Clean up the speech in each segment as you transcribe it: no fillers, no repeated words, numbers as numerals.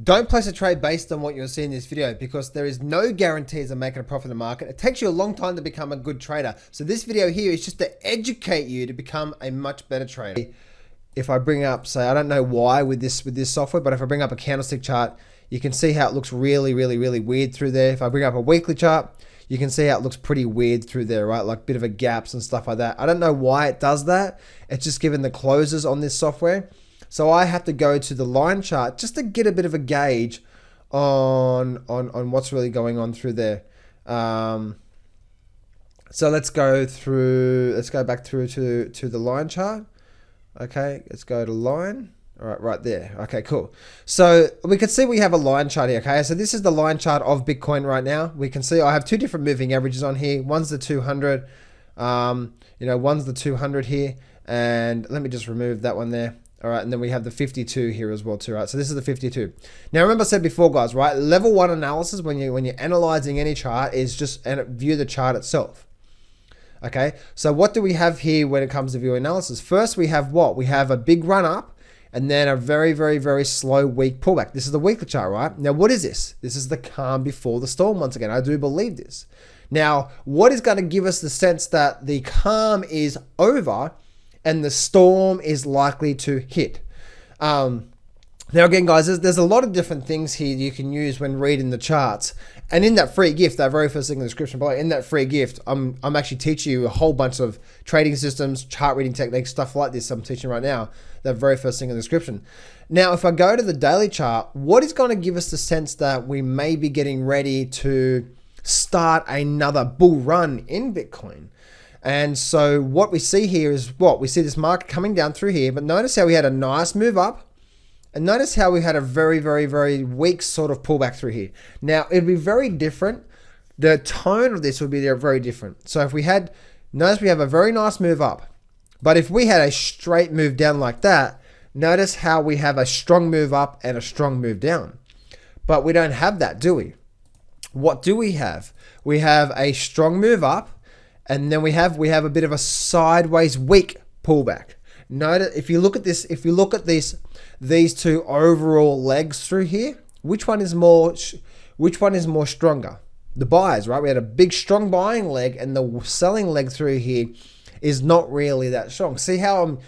Don't place a trade based on what you're seeing in this video because there is no guarantees of making a profit in the market. It takes you a long time to become a good trader. So this video here is just to educate you to become a much better trader. If I bring up, say, I don't know why with this software, but if I bring up a candlestick chart, you can see how it looks really weird through there. If I bring up a weekly chart, you can see how it looks pretty weird through there, right? Like a bit of a gaps and stuff like that. I don't know why it does that. It's just given the closes on this software. So I have to go to the line chart just to get a bit of a gauge on what's really going on through there. So let's go back through to the line chart. Okay, let's go to line. All right, right there. Okay, cool. So we can see we have a line chart here. Okay, so this is the line chart of Bitcoin right now. We can see I have two different moving averages on here. One's the 200, one's the 200 here. And let me just remove that one there. All right, and then we have the 52 here as well too, right? So this is the 52. Now remember I said before, guys, right? Level 1 analysis when you're analyzing any chart is just view the chart itself. Okay, so what do we have here when it comes to view analysis? First, we have what? We have a big run up and then a very slow weak pullback. This is the weekly chart, right? Now, what is this? This is the calm before the storm once again. I do believe this. Now, what is going to give us the sense that the calm is over and the storm is likely to hit? Now again, guys, there's a lot of different things here you can use when reading the charts. And in that free gift, that very first thing in the description below, in that free gift, I'm actually teaching you a whole bunch of trading systems, chart reading techniques, stuff like this I'm teaching right now, that very first thing in the description. Now, if I go to the daily chart, what is going to give us the sense that we may be getting ready to start another bull run in Bitcoin? And so what we see here is what? We see this market coming down through here, but notice how we had a nice move up. And notice how we had a very weak sort of pullback through here. Now, it'd be very different. The tone of this would be very different. So if we had, notice we have a very nice move up. But if we had a straight move down like that, notice how we have a strong move up and a strong move down. But we don't have that, do we? What do we have? We have a strong move up. And then we have a bit of a sideways weak pullback. Notice if you look at this, if you look at these two overall legs through here, which one is more stronger? The buyers, right? We had a big strong buying leg, and the selling leg through here is not really that strong. See how I'm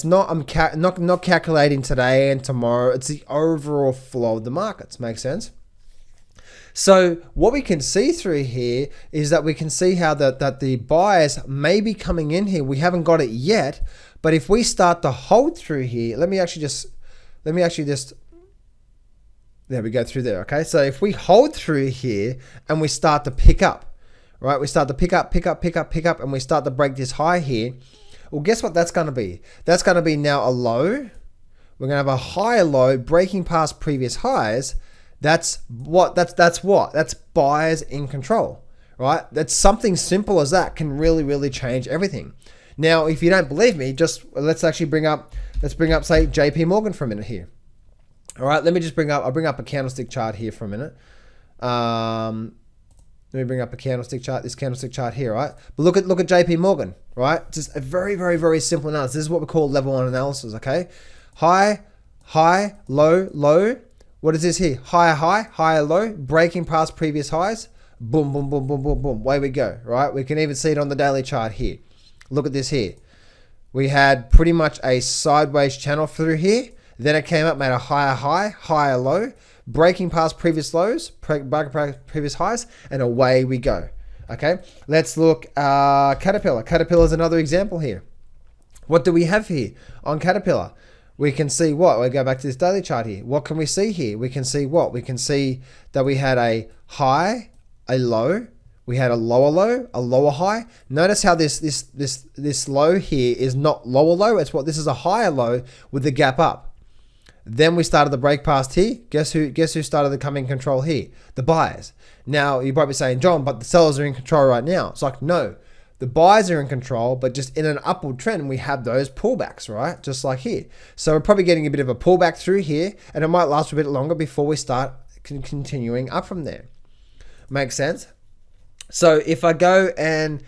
not calculating today and tomorrow. It's the overall flow of the markets. Make sense? So what we can see through here is that we can see how that the buyers may be coming in here. We haven't got it yet, but if we start to hold through here, let me actually just, there we go through there. Okay. So if we hold through here and we start to pick up, right? We start to pick up, and we start to break this high here. Well, guess what that's going to be? That's going to be now a low. We're going to have a higher low breaking past previous highs. That's buyers in control, right? That's something simple as that can really change everything. Now, if you don't believe me, let's bring up say JP Morgan for a minute here. All right, I'll bring up a candlestick chart here for a minute. Let me bring up a candlestick chart, this candlestick chart here, right? But look at JP Morgan, right? Just a very simple analysis. This is what we call level 1 analysis, okay? High, low. What is this here? Higher, low, breaking past previous highs. Boom. Away we go, right? We can even see it on the daily chart here. Look at this here. We had pretty much a sideways channel through here. Then it came up, made a higher low, breaking past previous lows, previous highs, and away we go. Okay, let's look Caterpillar. Caterpillar is another example here. What do we have here on Caterpillar? We can see what? We go back to this daily chart here. What can we see here? We can see what? We can see that we had a high, a low, we had a lower low, a lower high. Notice how this low here is not lower low. It's what? This is a higher low with the gap up. Then we started the break past here. Guess who started to come in control here? The buyers. Now you might be saying, John, but the sellers are in control right now. It's like, no. The buyers are in control, but just in an upward trend, we have those pullbacks, right? Just like here. So we're probably getting a bit of a pullback through here, and it might last a bit longer before we start continuing up from there. Makes sense? So if I go and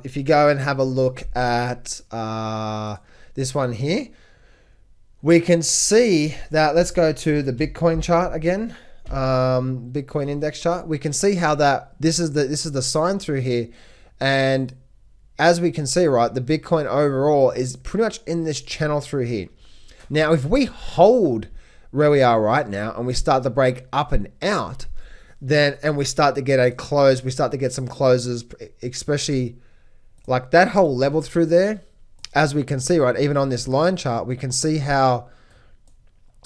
if you go and have a look at this one here, we can see that, let's go to the Bitcoin chart again, Bitcoin index chart. We can see how that, this is the sign through here. And as we can see, right, the Bitcoin overall is pretty much in this channel through here. Now, if we hold where we are right now and we start to break up and out, then, and we start to get a close, we start to get some closes, especially like that whole level through there. As we can see, right, even on this line chart, we can see how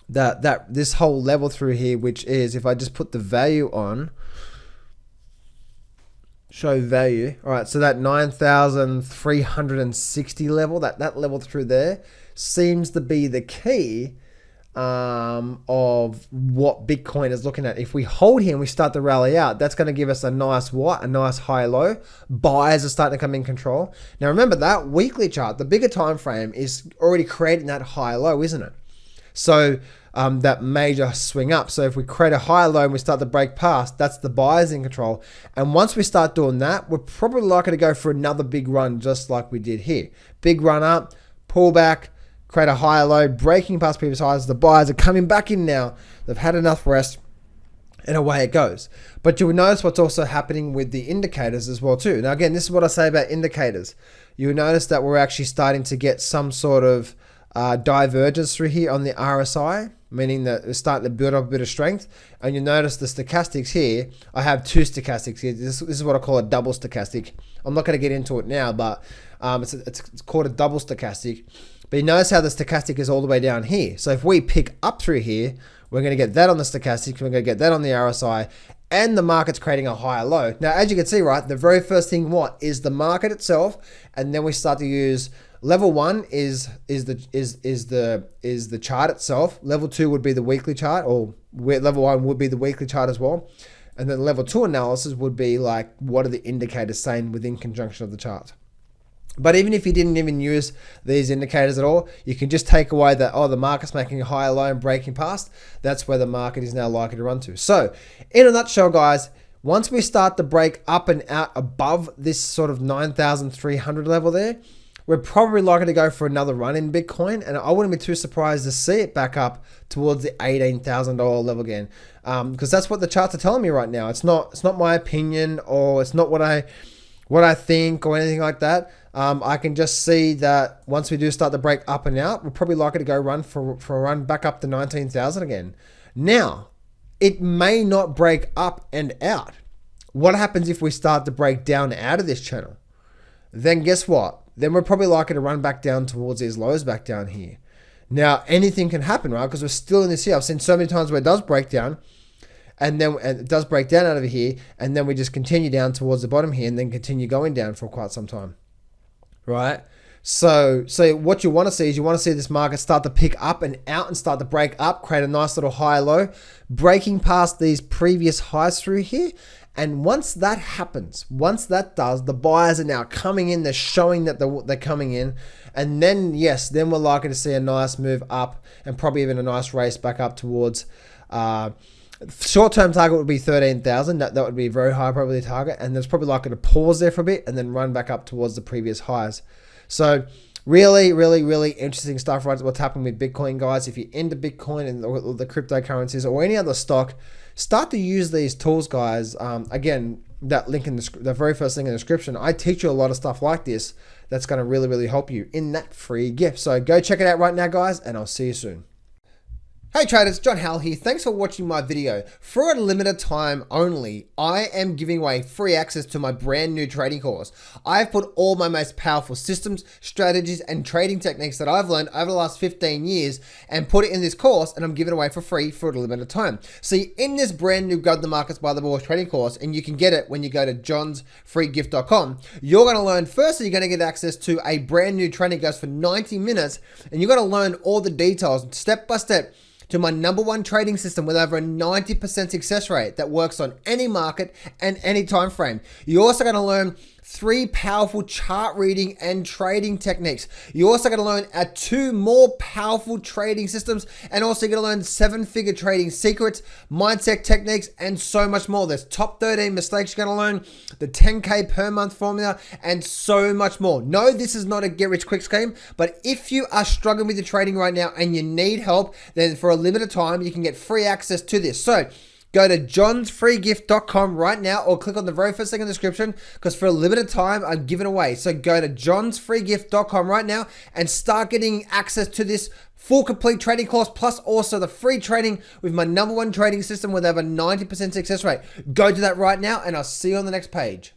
that this whole level through here, which is, if I just put the value on, show value, all right, so that 9,360 level, that level through there seems to be the key of what Bitcoin is looking at. If we hold here and we start to rally out, that's going to give us a nice what? A nice high low. Buyers are starting to come in control. Now remember, that weekly chart, the bigger time frame, is already creating that high low, isn't it? So that major swing up. So if we create a high low and we start to break past, that's the buyers in control. And once we start doing that, we're probably likely to go for another big run, just like we did here. Big run up, pull back, create a higher low, breaking past previous highs. The buyers are coming back in now. They've had enough rest, and away it goes. But you'll notice what's also happening with the indicators as well too. Now again, this is what I say about indicators. You'll notice that we're actually starting to get some sort of divergence through here on the RSI, meaning that it's starting to build up a bit of strength. And you'll notice the stochastics here. I have two stochastics here. This is what I call a double stochastic. I'm not going to get into it now, but it's called a double stochastic. But you notice how the stochastic is all the way down here. So if we pick up through here, we're going to get that on the stochastic, we're going to get that on the RSI, and the market's creating a higher low. Now, as you can see, right, the very first thing, what is the market itself, and then we start to use level one is the chart itself. Level two would be the weekly chart, or level one would be the weekly chart as well. And then level two analysis would be like, what are the indicators saying within conjunction of the chart? But even if you didn't even use these indicators at all, you can just take away that, oh, the market's making a higher low and breaking past. That's where the market is now likely to run to. So in a nutshell, guys, once we start to break up and out above this sort of 9,300 level there, we're probably likely to go for another run in Bitcoin. And I wouldn't be too surprised to see it back up towards the $18,000 level again. Because that's what the charts are telling me right now. It's not my opinion, or it's not what I think or anything like that. I can just see that once we do start to break up and out, we're probably likely to go run for a run back up to 19,000 again. Now, it may not break up and out. What happens if we start to break down out of this channel? Then guess what? Then we're probably likely to run back down towards these lows back down here. Now, anything can happen, right? Because we're still in this here. I've seen so many times where it does break down, and then it does break down out of here, and then we just continue down towards the bottom here and then continue going down for quite some time, right? So what you want to see is you want to see this market start to pick up and out and start to break up, create a nice little high low, breaking past these previous highs through here. And once that happens, once that does, the buyers are now coming in, they're showing that they're coming in. And then, yes, then we're likely to see a nice move up and probably even a nice race back up towards, short-term target would be 13,000. That would be a very high probability target. And there's probably likely to pause there for a bit and then run back up towards the previous highs. So really, really, really interesting stuff, right? What's happening with Bitcoin, guys. If you're into Bitcoin and the cryptocurrencies or any other stock, start to use these tools, guys. Again, that link in the very first link in the description. I teach you a lot of stuff like this that's going to really, really help you in that free gift. So go check it out right now, guys, and I'll see you soon. Hey traders, John Howell here. Thanks for watching my video. For a limited time only, I am giving away free access to my brand new trading course. I've put all my most powerful systems, strategies, and trading techniques that I've learned over the last 15 years and put it in this course, and I'm giving it away for free for a limited time. So you're in this brand new Go to the Markets by the Board trading course, and you can get it when you go to johnsfreegift.com. You're going to learn, firstly, you're going to get access to a brand new training course for 90 minutes, and you're going to learn all the details step by step to my #1 trading system with over a 90% success rate that works on any market and any time frame. You're also going to learn 3 powerful chart reading and trading techniques. You're also going to learn 2 more powerful trading systems, and also you're going to learn 7-figure trading secrets, mindset techniques, and so much more. There's top 13 mistakes you're going to learn, the 10K per month formula, and so much more. No, this is not a get rich quick scheme, but if you are struggling with your trading right now and you need help, then for a limited time, you can get free access to this. So go to johnsfreegift.com right now, or click on the very first thing in the description, because for a limited time, I'm giving away. So go to johnsfreegift.com right now and start getting access to this full complete trading course, plus also the free training with my #1 trading system with over 90% success rate. Go do that right now, and I'll see you on the next page.